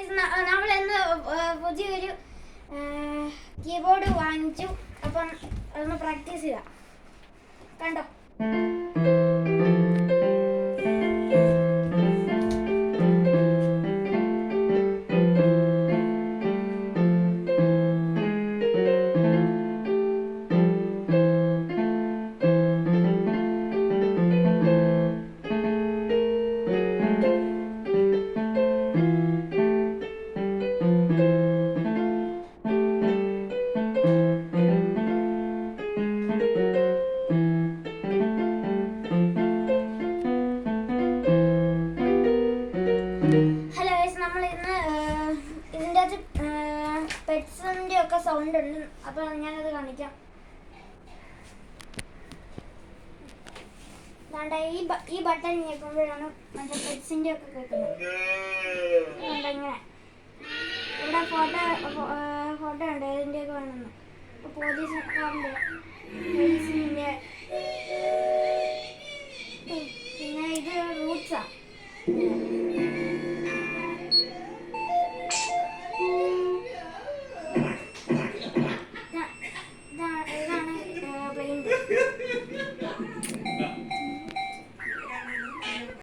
നമ്മൾ ഇന്ന് പുതിയൊരു കീബോർഡ് വാങ്ങിച്ചു. അപ്പം അതൊന്ന് പ്രാക്ടീസ് ചെയ്യാം. കണ്ടോ? ഹലോ ഗൈസ്, നമ്മൾ ഇന്ന് ഇതിൻ്റെ അകത്ത് പെറ്റ്സിൻ്റെ ഒക്കെ സൗണ്ട് ഉണ്ട്. അപ്പോൾ ഞാനത് കാണിക്കാം. ഈ ബട്ടൺ ഞെക്കുമ്പോഴാണ് മറ്റേ പെറ്റ്സിൻ്റെ ഒക്കെ കേൾക്കുന്നത്. ഇങ്ങനെ ഇവിടെ ഫോട്ടോ ഉണ്ട് ഇതിൻ്റെയൊക്കെ വേണമെന്ന്. പോലീസിൻ്റെ പിന്നെ ഇത് റൂട്ട്സാണ്.